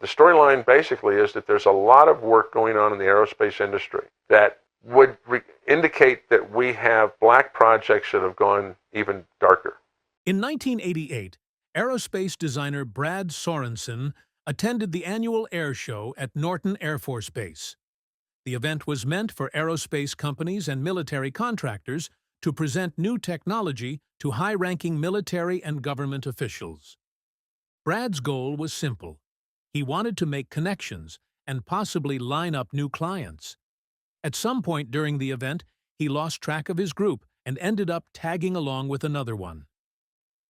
The storyline basically is that there's a lot of work going on in the aerospace industry that would indicate that we have black projects that have gone even darker. In 1988, aerospace designer Brad Sorensen attended the annual air show at Norton Air Force Base. The event was meant for aerospace companies and military contractors to present new technology to high-ranking military and government officials. Brad's goal was simple. He wanted to make connections and possibly line up new clients. At some point during the event, he lost track of his group and ended up tagging along with another one.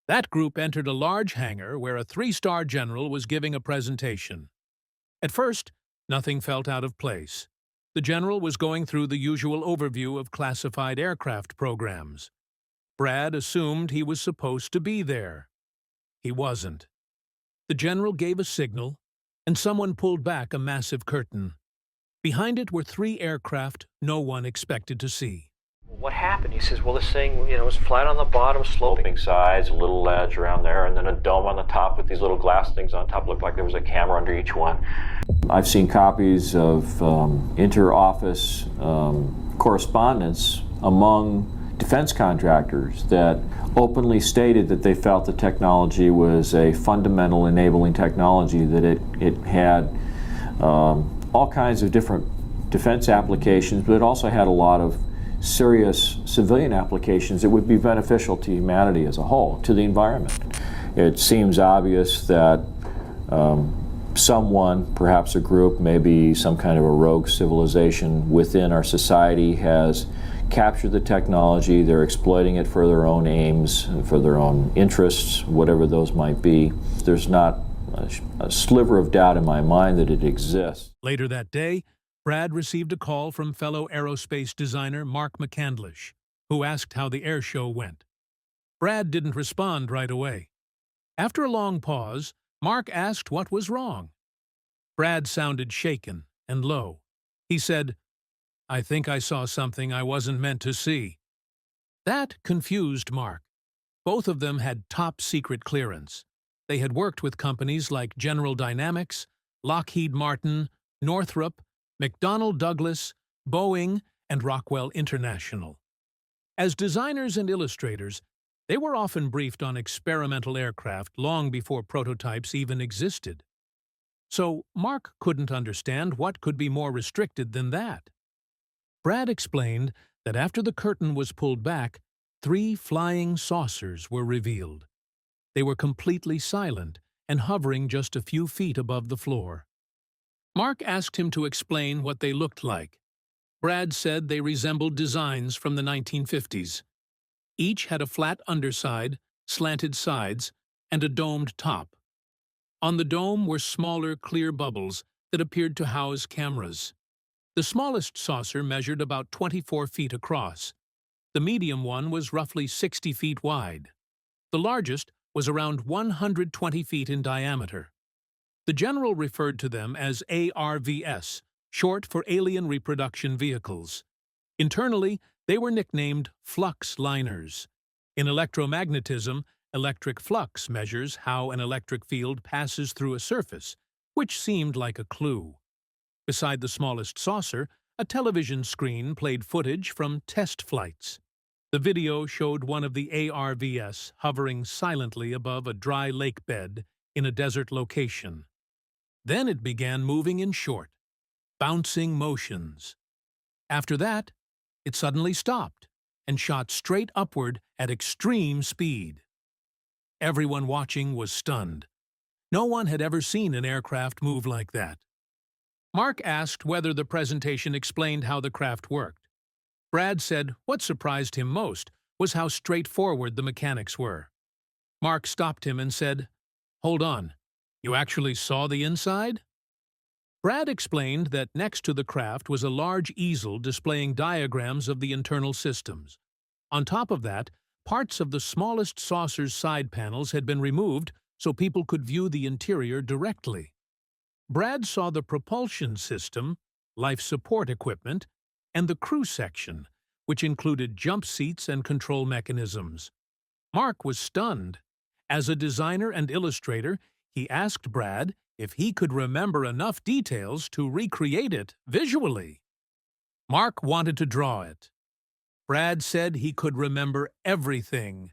That group entered a large hangar where a 3-star general was giving a presentation. At first, nothing felt out of place. The general was going through the usual overview of classified aircraft programs. Brad assumed he was supposed to be there. He wasn't. The general gave a signal, and someone pulled back a massive curtain. Behind it were 3 aircraft no one expected to see. What happened? He says, well, this thing, was flat on the bottom, sloping sides, a little ledge around there, and then a dome on the top with these little glass things on top. Looked like there was a camera under each one. I've seen copies of inter-office correspondence among defense contractors that openly stated that they felt the technology was a fundamental enabling technology, that it had all kinds of different defense applications, but it also had a lot of serious civilian applications that would be beneficial to humanity as a whole, to the environment. It seems obvious that someone, perhaps a group, maybe some kind of a rogue civilization within our society, has captured the technology. They're exploiting it for their own aims, for their own interests, whatever those might be. There's not a sliver of doubt in my mind that it exists. Later that day, Brad received a call from fellow aerospace designer Mark McCandlish, who asked how the air show went. Brad didn't respond right away. After a long pause, Mark asked what was wrong. Brad sounded shaken and low. He said, "I think I saw something I wasn't meant to see." That confused Mark. Both of them had top-secret clearance. They had worked with companies like General Dynamics, Lockheed Martin, Northrop, McDonnell Douglas, Boeing, and Rockwell International. As designers and illustrators, they were often briefed on experimental aircraft long before prototypes even existed. So Mark couldn't understand what could be more restricted than that. Brad explained that after the curtain was pulled back, 3 flying saucers were revealed. They were completely silent and hovering just a few feet above the floor. Mark asked him to explain what they looked like. Brad said they resembled designs from the 1950s. Each had a flat underside, slanted sides, and a domed top. On the dome were smaller, clear bubbles that appeared to house cameras. The smallest saucer measured about 24 feet across. The medium one was roughly 60 feet wide. The largest was around 120 feet in diameter. The general referred to them as ARVS, short for Alien Reproduction Vehicles. Internally, they were nicknamed flux liners. In electromagnetism, electric flux measures how an electric field passes through a surface, which seemed like a clue. Beside the smallest saucer, a television screen played footage from test flights. The video showed one of the ARVS hovering silently above a dry lake bed in a desert location. Then it began moving in short, bouncing motions. After that, it suddenly stopped and shot straight upward at extreme speed. Everyone watching was stunned. No one had ever seen an aircraft move like that. Mark asked whether the presentation explained how the craft worked. Brad said what surprised him most was how straightforward the mechanics were. Mark stopped him and said, "Hold on. You actually saw the inside?" Brad explained that next to the craft was a large easel displaying diagrams of the internal systems. On top of that, parts of the smallest saucer's side panels had been removed so people could view the interior directly. Brad saw the propulsion system, life support equipment, and the crew section, which included jump seats and control mechanisms. Mark was stunned. As a designer and illustrator, he asked Brad if he could remember enough details to recreate it visually. Mark wanted to draw it. Brad said he could remember everything,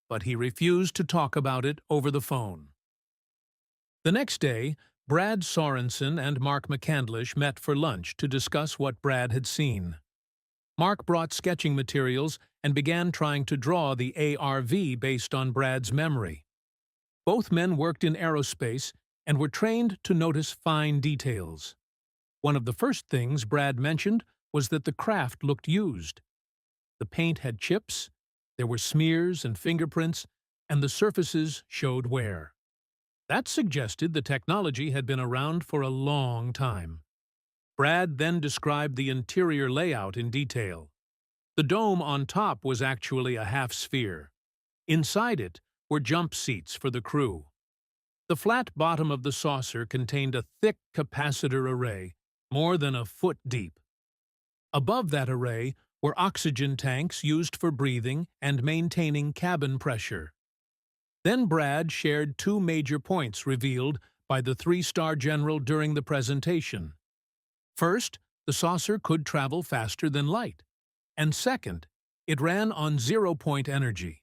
but he refused to talk about it over the phone. The next day, Brad Sorensen and Mark McCandlish met for lunch to discuss what Brad had seen. Mark brought sketching materials and began trying to draw the ARV based on Brad's memory. Both men worked in aerospace and were trained to notice fine details. One of the first things Brad mentioned was that the craft looked used. The paint had chips, there were smears and fingerprints, and the surfaces showed wear. That suggested the technology had been around for a long time. Brad then described the interior layout in detail. The dome on top was actually a half-sphere. Inside it were jump seats for the crew. The flat bottom of the saucer contained a thick capacitor array, more than a foot deep. Above that array were oxygen tanks used for breathing and maintaining cabin pressure. Then Brad shared two major points revealed by the three-star general during the presentation. First, the saucer could travel faster than light. And second, it ran on zero-point energy.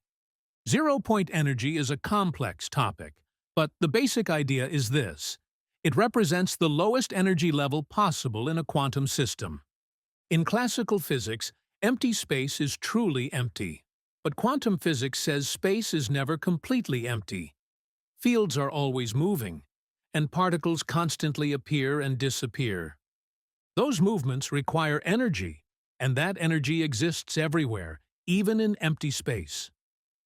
Zero-point energy is a complex topic, but the basic idea is this. It represents the lowest energy level possible in a quantum system. In classical physics, empty space is truly empty. But quantum physics says space is never completely empty. Fields are always moving, and particles constantly appear and disappear. Those movements require energy, and that energy exists everywhere, even in empty space.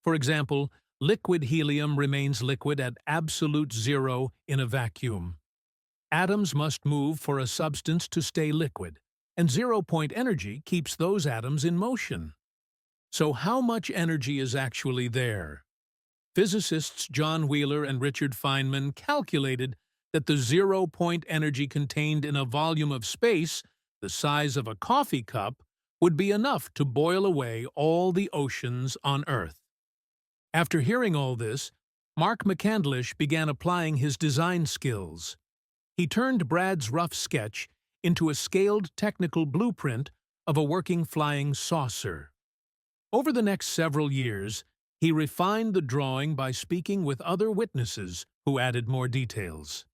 For example, liquid helium remains liquid at absolute zero in a vacuum. Atoms must move for a substance to stay liquid, and zero-point energy keeps those atoms in motion. So how much energy is actually there? Physicists John Wheeler and Richard Feynman calculated that the zero-point energy contained in a volume of space the size of a coffee cup would be enough to boil away all the oceans on Earth. After hearing all this, Mark McCandlish began applying his design skills. He turned Brad's rough sketch into a scaled technical blueprint of a working flying saucer. Over the next several years, he refined the drawing by speaking with other witnesses who added more details.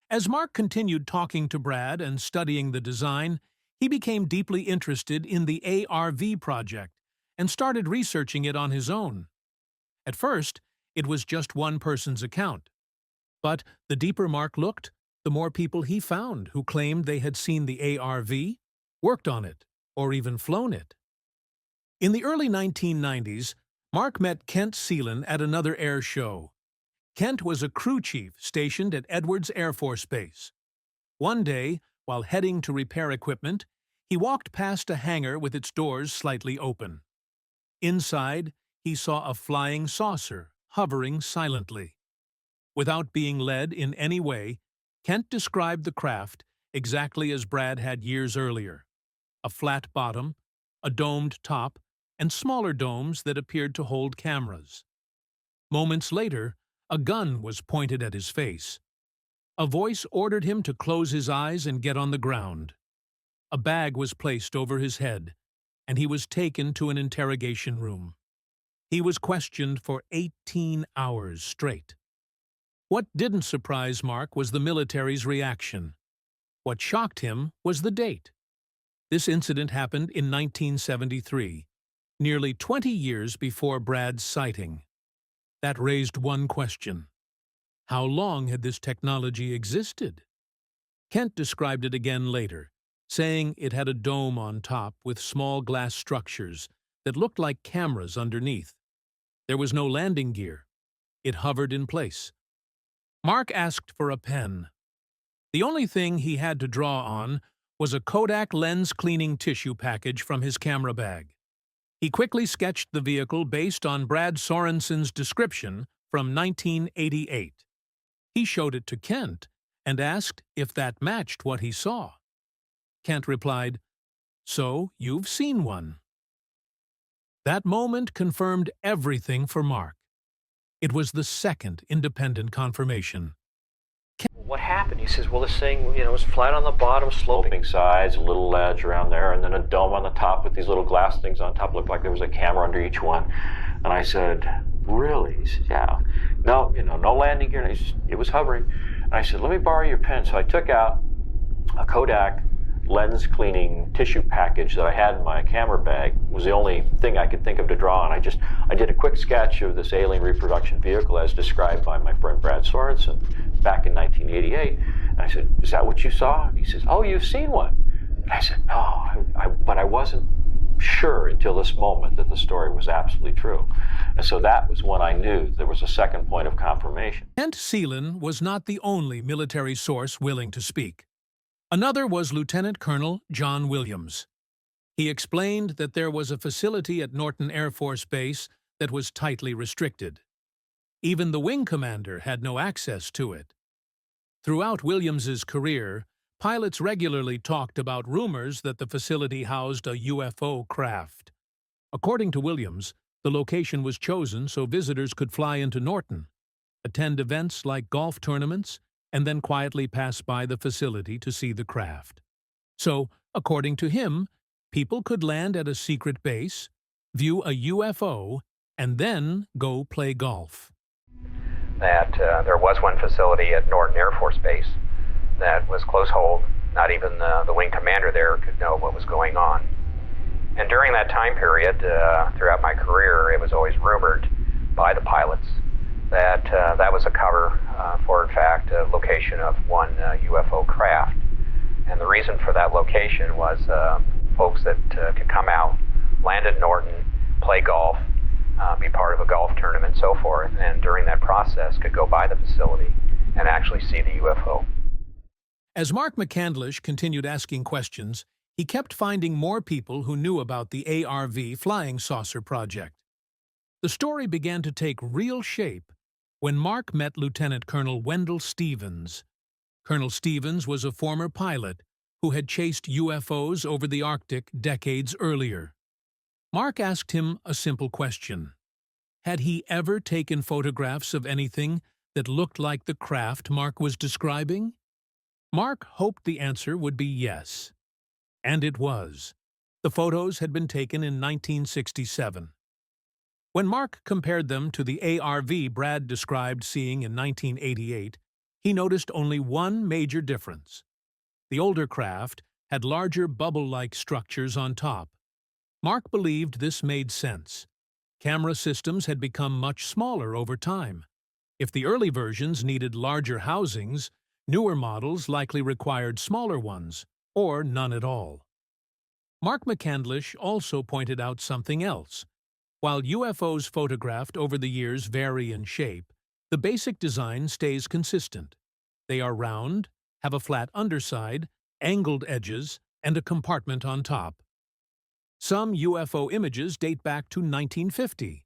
As Mark continued talking to Brad and studying the design, he became deeply interested in the ARV project and started researching it on his own. At first, it was just one person's account. But the deeper Mark looked, the more people he found who claimed they had seen the ARV, worked on it, or even flown it. In the early 1990s, Mark met Kent Seelan at another air show. Kent was a crew chief stationed at Edwards Air Force Base. One day, while heading to repair equipment, he walked past a hangar with its doors slightly open. Inside, he saw a flying saucer hovering silently. Without being led in any way, Kent described the craft exactly as Brad had years earlier. A flat bottom, a domed top, and smaller domes that appeared to hold cameras. Moments later, a gun was pointed at his face. A voice ordered him to close his eyes and get on the ground. A bag was placed over his head, and he was taken to an interrogation room. He was questioned for 18 hours straight. What didn't surprise Mark was the military's reaction. What shocked him was the date. This incident happened in 1973. Nearly 20 years before Brad's sighting. That raised one question. How long had this technology existed? Kent described it again later, saying it had a dome on top with small glass structures that looked like cameras underneath. There was no landing gear. It hovered in place. Mark asked for a pen. The only thing he had to draw on was a Kodak lens cleaning tissue package from his camera bag. He quickly sketched the vehicle based on Brad Sorensen's description from 1988. He showed it to Kent and asked if that matched what he saw. Kent replied, "So you've seen one." That moment confirmed everything for Mark. It was the second independent confirmation. What happened? He says, well, this thing, was flat on the bottom, sloping sides, a little ledge around there, and then a dome on the top with these little glass things on top. Looked like there was a camera under each one. And I said, really? He said, yeah. No, no landing gear. It was hovering. And I said, let me borrow your pen. So I took out a Kodak lens cleaning tissue package that I had in my camera bag. It was the only thing I could think of to draw on. I did a quick sketch of this alien reproduction vehicle as described by my friend Brad Sorensen back in 1988. And I said, is that what you saw? He says, oh, you've seen one. And I said, no, but I wasn't sure until this moment that the story was absolutely true. And so that was when I knew there was a second point of confirmation. Kent Seelan was not the only military source willing to speak. Another was Lieutenant Colonel John Williams. He explained that there was a facility at Norton Air Force Base that was tightly restricted. Even the wing commander had no access to it. Throughout Williams's career, pilots regularly talked about rumors that the facility housed a UFO craft. According to Williams, the location was chosen so visitors could fly into Norton, attend events like golf tournaments, and then quietly pass by the facility to see the craft. So, according to him, people could land at a secret base, view a UFO, and then go play golf. That there was one facility at Norton Air Force Base that was close hold. Not even the wing commander there could know what was going on. And during that time period, throughout my career, it was always rumored by the pilots that that was a cover for, in fact, a location of one UFO craft. And the reason for that location was folks that could come out, land at Norton, play golf, be part of a golf tournament, and so forth, and during that process could go by the facility and actually see the UFO. As Mark McCandlish continued asking questions, he kept finding more people who knew about the ARV flying saucer project. The story began to take real shape when Mark met Lieutenant Colonel Wendell Stevens. Colonel Stevens was a former pilot who had chased UFOs over the Arctic decades earlier. Mark asked him a simple question. Had he ever taken photographs of anything that looked like the craft Mark was describing? Mark hoped the answer would be yes. And it was. The photos had been taken in 1967. When Mark compared them to the ARV Brad described seeing in 1988, he noticed only one major difference. The older craft had larger bubble-like structures on top. Mark believed this made sense. Camera systems had become much smaller over time. If the early versions needed larger housings, newer models likely required smaller ones, or none at all. Mark McCandlish also pointed out something else. While UFOs photographed over the years vary in shape, the basic design stays consistent. They are round, have a flat underside, angled edges, and a compartment on top. Some UFO images date back to 1950.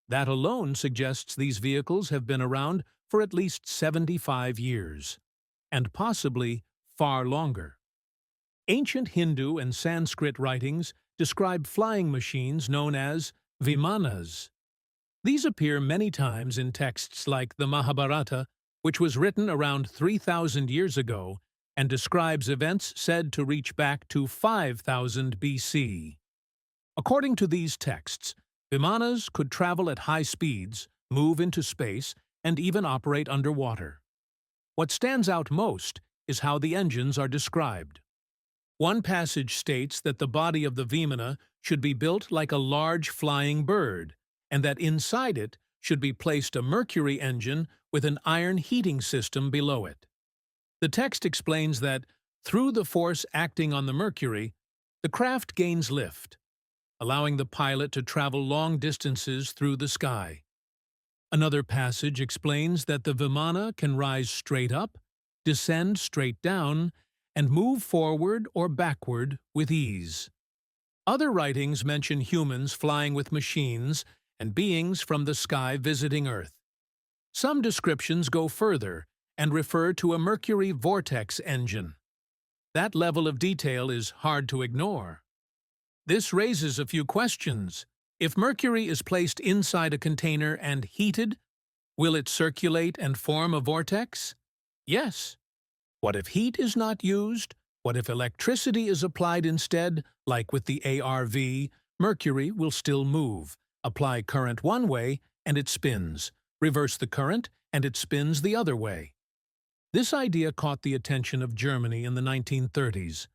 That alone suggests these vehicles have been around for at least 75 years, and possibly far longer. Ancient Hindu and Sanskrit writings describe flying machines known as vimanas. These appear many times in texts like the Mahabharata, which was written around 3,000 years ago and describes events said to reach back to 5000 BC. According to these texts, vimanas could travel at high speeds, move into space, and even operate underwater. What stands out most is how the engines are described. One passage states that the body of the Vimana should be built like a large flying bird, and that inside it should be placed a mercury engine with an iron heating system below it. The text explains that, through the force acting on the mercury, the craft gains lift, allowing the pilot to travel long distances through the sky. Another passage explains that the Vimana can rise straight up, descend straight down, and move forward or backward with ease. Other writings mention humans flying with machines and beings from the sky visiting Earth. Some descriptions go further and refer to a mercury vortex engine. That level of detail is hard to ignore. This raises a few questions. If mercury is placed inside a container and heated, will it circulate and form a vortex? Yes. What if heat is not used? What if electricity is applied instead? Like with the ARV, Mercury will still move. Apply current one way, and it spins. Reverse the current, and it spins the other way. This idea caught the attention of Germany in the 1930s.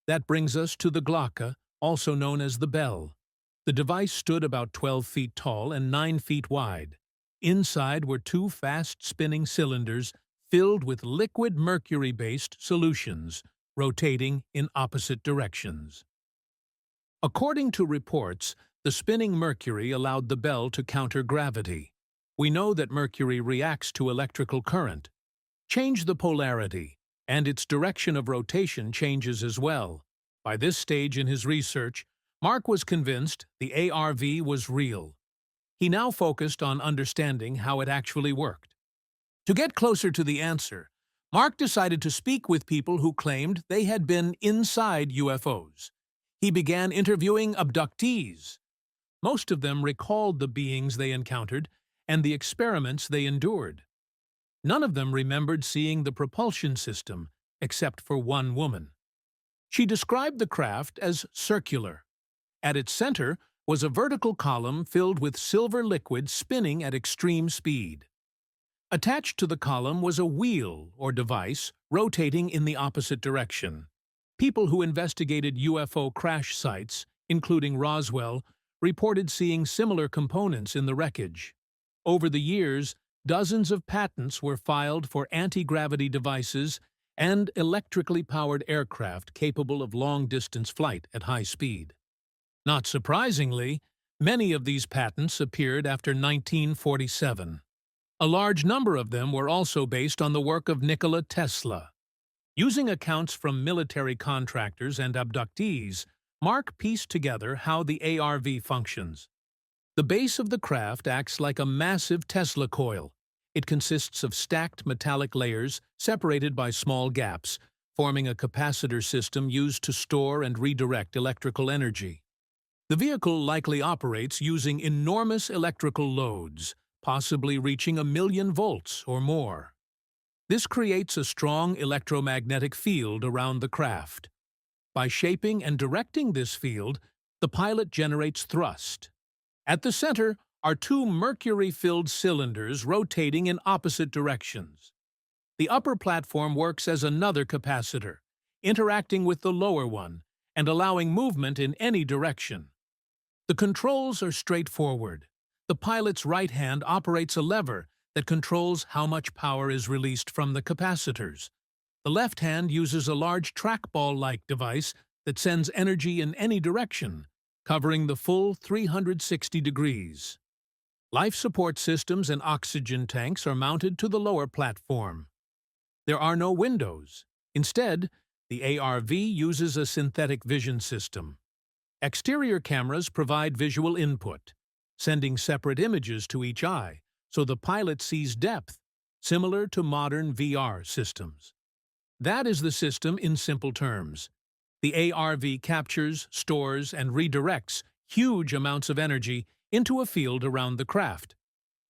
That brings us to the Glocke, also known as the bell. The device stood about 12 feet tall and 9 feet wide. Inside were two fast-spinning cylinders filled with liquid mercury-based solutions, rotating in opposite directions. According to reports, the spinning mercury allowed the bell to counter gravity. We know that mercury reacts to electrical current. Change the polarity, and its direction of rotation changes as well. By this stage in his research, Mark was convinced the ARV was real. He now focused on understanding how it actually worked. To get closer to the answer, Mark decided to speak with people who claimed they had been inside UFOs. He began interviewing abductees. Most of them recalled the beings they encountered and the experiments they endured. None of them remembered seeing the propulsion system, except for one woman. She described the craft as circular. At its center was a vertical column filled with silver liquid spinning at extreme speed. Attached to the column was a wheel or device rotating in the opposite direction. People who investigated UFO crash sites, including Roswell, reported seeing similar components in the wreckage. Over the years, dozens of patents were filed for anti-gravity devices and electrically powered aircraft capable of long-distance flight at high speed. Not surprisingly, many of these patents appeared after 1947. A large number of them were also based on the work of Nikola Tesla. Using accounts from military contractors and abductees, Mark pieced together how the ARV functions. The base of the craft acts like a massive Tesla coil. It consists of stacked metallic layers separated by small gaps, forming a capacitor system used to store and redirect electrical energy. The vehicle likely operates using enormous electrical loads, possibly reaching 1,000,000 volts or more. This creates a strong electromagnetic field around the craft. By shaping and directing this field, the pilot generates thrust. At the center are two mercury-filled cylinders rotating in opposite directions. The upper platform works as another capacitor, interacting with the lower one and allowing movement in any direction. The controls are straightforward. The pilot's right hand operates a lever that controls how much power is released from the capacitors. The left hand uses a large trackball-like device that sends energy in any direction, covering the full 360 degrees. Life support systems and oxygen tanks are mounted to the lower platform. There are no windows. Instead, the ARV uses a synthetic vision system. Exterior cameras provide visual input, sending separate images to each eye, so the pilot sees depth, similar to modern VR systems. That is the system in simple terms. The ARV captures, stores, and redirects huge amounts of energy into a field around the craft.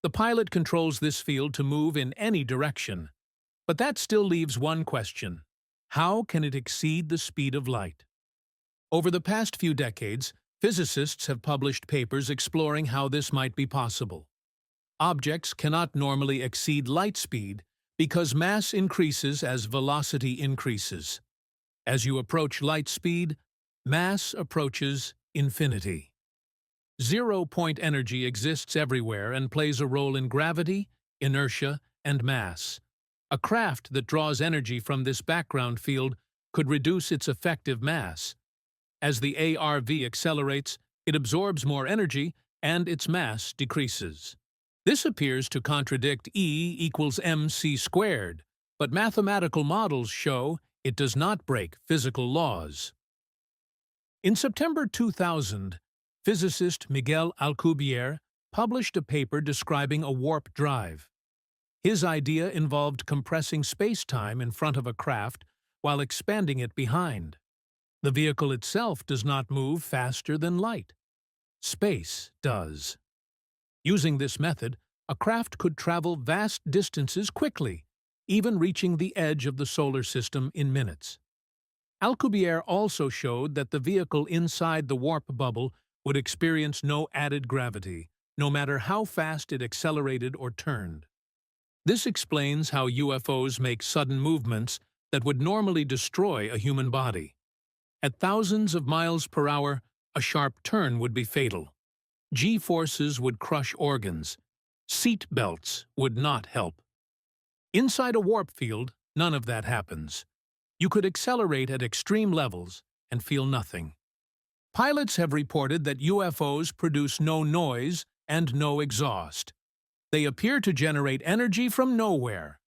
The pilot controls this field to move in any direction. But that still leaves one question. How can it exceed the speed of light? Over the past few decades, physicists have published papers exploring how this might be possible. Objects cannot normally exceed light speed because mass increases as velocity increases. As you approach light speed, mass approaches infinity. Zero-point energy exists everywhere and plays a role in gravity, inertia, and mass. A craft that draws energy from this background field could reduce its effective mass. As the ARV accelerates, it absorbs more energy and its mass decreases. This appears to contradict E equals mc squared, but mathematical models show it does not break physical laws. In September 2000, physicist Miguel Alcubierre published a paper describing a warp drive. His idea involved compressing space-time in front of a craft while expanding it behind. The vehicle itself does not move faster than light. Space does. Using this method, a craft could travel vast distances quickly, even reaching the edge of the solar system in minutes. Alcubierre also showed that the vehicle inside the warp bubble would experience no added gravity, no matter how fast it accelerated or turned. This explains how UFOs make sudden movements that would normally destroy a human body. At thousands of miles per hour, a sharp turn would be fatal. G-forces would crush organs. Seat belts would not help. Inside a warp field, none of that happens. You could accelerate at extreme levels and feel nothing. Pilots have reported that UFOs produce no noise and no exhaust. They appear to generate energy from nowhere.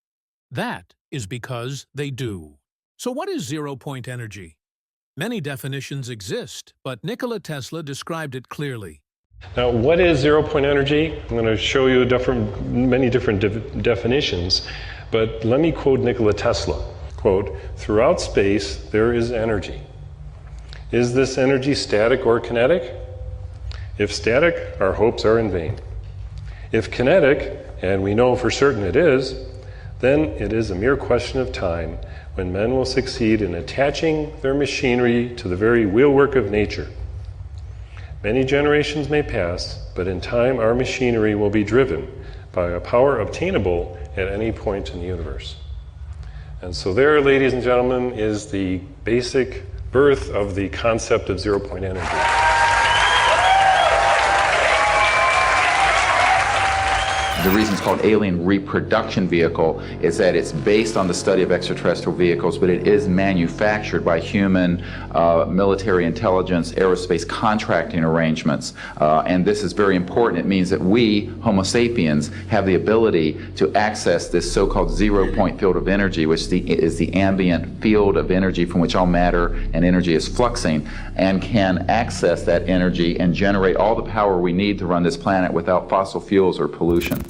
That is because they do. So what is zero-point energy? Many definitions exist, but Nikola Tesla described it clearly. Now, what is zero-point energy? I'm going to show you many different definitions, but let me quote Nikola Tesla. Quote, "Throughout space, there is energy. Is this energy static or kinetic? If static, our hopes are in vain. If kinetic, and we know for certain it is, then it is a mere question of time when men will succeed in attaching their machinery to the very wheelwork of nature. Many generations may pass, but in time our machinery will be driven by a power obtainable at any point in the universe." And so there, ladies and gentlemen, is the basic birth of the concept of zero-point energy. The reason it's called alien reproduction vehicle is that it's based on the study of extraterrestrial vehicles, but it is manufactured by human military intelligence, aerospace contracting arrangements. And this is very important. It means that we, Homo sapiens, have the ability to access this so-called zero-point field of energy, which is the ambient field of energy from which all matter and energy is fluxing, and can access that energy and generate all the power we need to run this planet without fossil fuels or pollution.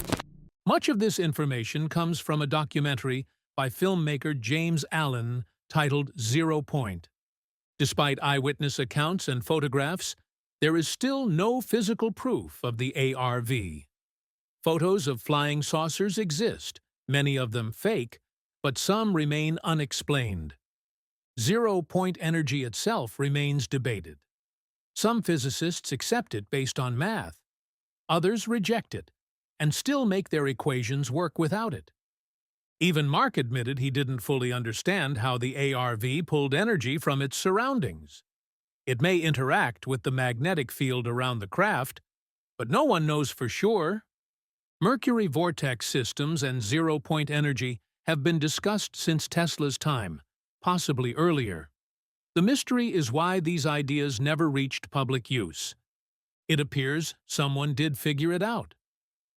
Much of this information comes from a documentary by filmmaker James Allen titled Zero Point. Despite eyewitness accounts and photographs, there is still no physical proof of the ARV. Photos of flying saucers exist, many of them fake, but some remain unexplained. Zero-point energy itself remains debated. Some physicists accept it based on math. Others reject it and still make their equations work without it. Even Mark admitted he didn't fully understand how the ARV pulled energy from its surroundings. It may interact with the magnetic field around the craft, but no one knows for sure. Mercury vortex systems and zero-point energy have been discussed since Tesla's time, possibly earlier. The mystery is why these ideas never reached public use. It appears someone did figure it out.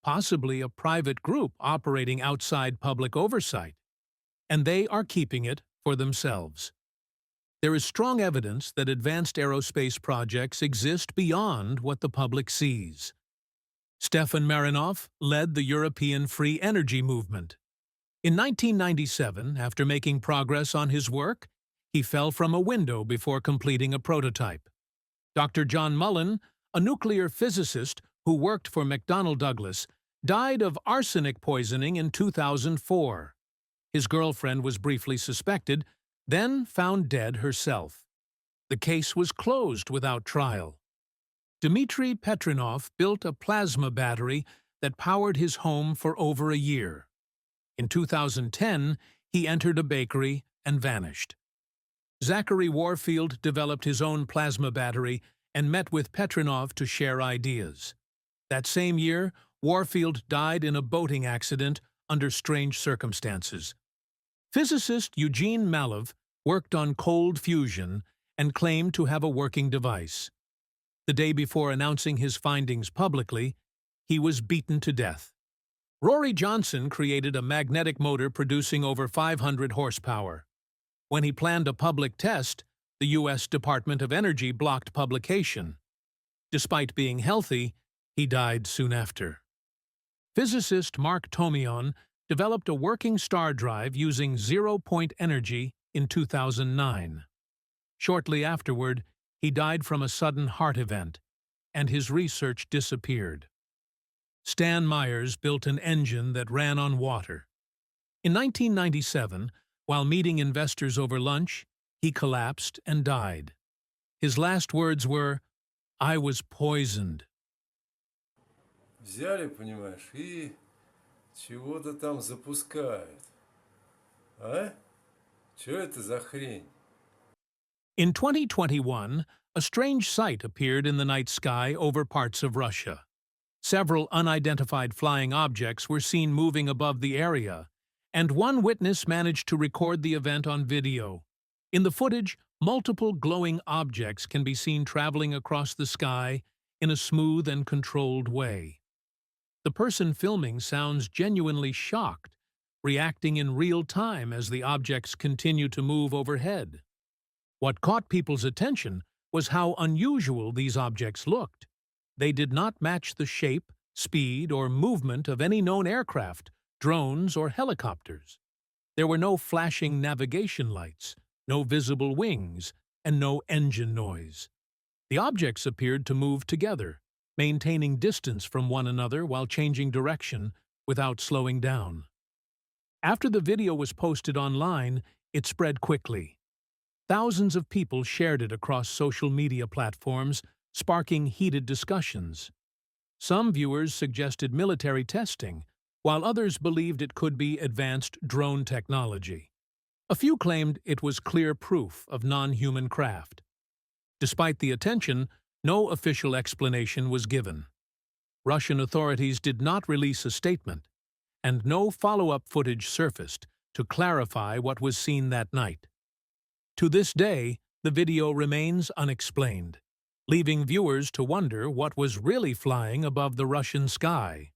Possibly a private group operating outside public oversight, and they are keeping it for themselves. There is strong evidence that advanced aerospace projects exist beyond what the public sees. Stefan Marinoff led the European free energy movement. In 1997, after making progress on his work, he fell from a window before completing a prototype. Dr. John Mullen, a nuclear physicist who worked for McDonnell Douglas, died of arsenic poisoning in 2004. His girlfriend was briefly suspected, then found dead herself. The case was closed without trial. Dmitry Petrinov built a plasma battery that powered his home for over a year. In 2010, he entered a bakery and vanished. Zachary Warfield developed his own plasma battery and met with Petrinov to share ideas. That same year, Warfield died in a boating accident under strange circumstances. Physicist Eugene Malov worked on cold fusion and claimed to have a working device. The day before announcing his findings publicly, he was beaten to death. Rory Johnson created a magnetic motor producing over 500 horsepower. When he planned a public test, the U.S. Department of Energy blocked publication. Despite being healthy, he died soon after. Physicist Mark Tomion developed a working star drive using zero-point energy in 2009. Shortly afterward, he died from a sudden heart event, and his research disappeared. Stan Myers built an engine that ran on water. In 1997, while meeting investors over lunch, he collapsed and died. His last words were, "I was poisoned." Взяли, понимаешь, и чего-то там запускают. А? Чё это за хрень? In 2021, a strange sight appeared in the night sky over parts of Russia. Several unidentified flying objects were seen moving above the area, and one witness managed to record the event on video. In the footage, multiple glowing objects can be seen traveling across the sky in a smooth and controlled way. The person filming sounds genuinely shocked, reacting in real time as the objects continue to move overhead. What caught people's attention was how unusual these objects looked. They did not match the shape, speed, or movement of any known aircraft, drones, or helicopters. There were no flashing navigation lights, no visible wings, and no engine noise. The objects appeared to move together, maintaining distance from one another while changing direction without slowing down. After the video was posted online, it spread quickly. Thousands of people shared it across social media platforms, sparking heated discussions. Some viewers suggested military testing, while others believed it could be advanced drone technology. A few claimed it was clear proof of non-human craft. Despite the attention, no official explanation was given. Russian authorities did not release a statement, and no follow-up footage surfaced to clarify what was seen that night. To this day, the video remains unexplained, leaving viewers to wonder what was really flying above the Russian sky.